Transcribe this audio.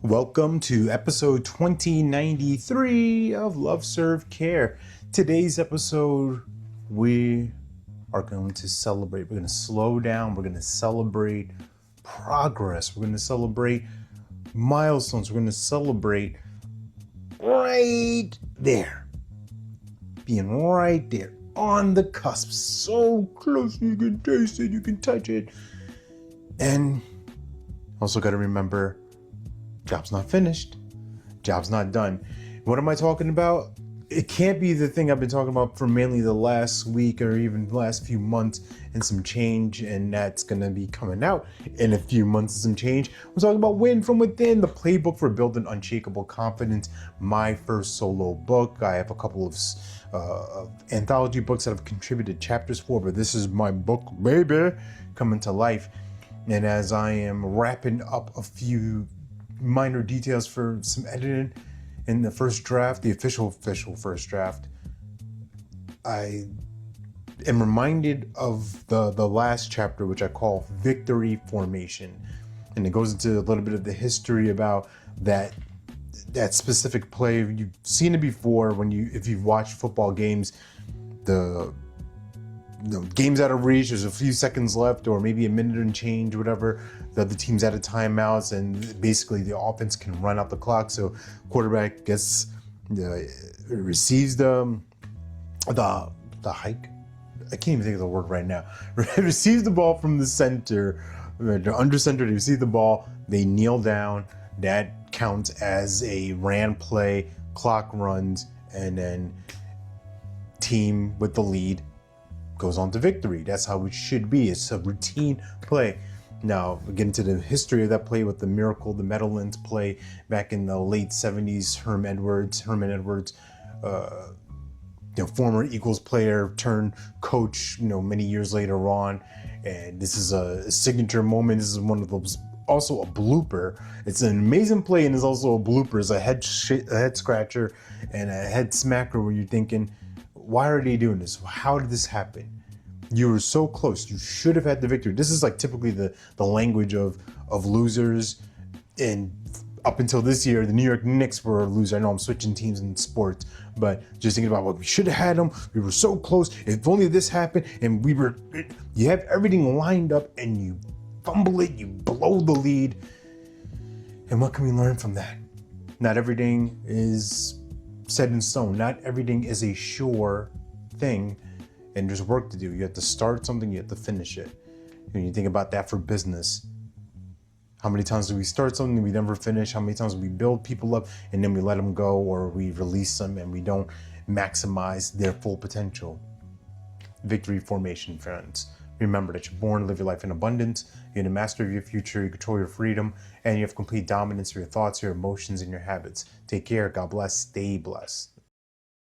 Welcome to episode 2093 of Love Serve Care. Today's episode, we are going to celebrate. We're going to slow down. We're going to celebrate progress. We're going to celebrate milestones. We're going to celebrate right there. Being right there on the cusp. So close you can taste it, you can touch it. And also got to remember, job's not finished. Job's not done. What am I talking about? It can't be the thing I've been talking about for mainly the last week or even the last few months and some change, and that's going to be coming out in a few months and some change. We're talking about Win From Within, the playbook for building unshakable confidence, my first solo book. I have a couple of anthology books that I've contributed chapters for, but this is my book, baby, coming to life. And as I am wrapping up a few minor details for some editing in the first draft, the official first draft, I am reminded of the last chapter, which I call Victory Formation. And it goes into a little bit of the history about that specific play. You've seen it before if you've watched football games, the game's out of reach, there's a few seconds left or maybe a minute and change, whatever, the other team's out of timeouts, and basically the offense can run out the clock. So quarterback receives the hike. I can't even think of the word right now. Receives the ball from the center, they're under center, they receive the ball, they kneel down, that counts as a ran play, clock runs, and then team with the lead goes on to victory. That's how it should be. It's a routine play. Now, we get into the history of that play with the Miracle, the Meadowlands play back in the late 70s. Herman Edwards, former Eagles player turned coach, many years later on. And this is a signature moment. This is one of those, also a blooper. It's an amazing play, and it's also a blooper. It's a head scratcher and a head smacker where you're thinking, why are they doing this? How did this happen? You were so close. You should have had the victory. This is like typically the language of losers. And up until this year, the New York Knicks were a loser. I know I'm switching teams in sports, but just thinking about what we should have had them. We were so close. If only this happened, and you have everything lined up and you fumble it, you blow the lead. And what can we learn from that? Not everything is set in stone. Not everything is a sure thing, and there's work to do. You have to start something, you have to finish it. When you think about that for business, how many times do we start something we never finish? How many times do we build people up and then we let them go, or we release them and we don't maximize their full potential? Victory formation, friends. Remember that you're born to live your life in abundance. You're the master of your future. You control your freedom, and you have complete dominance of your thoughts, your emotions, and your habits. Take care. God bless. Stay blessed.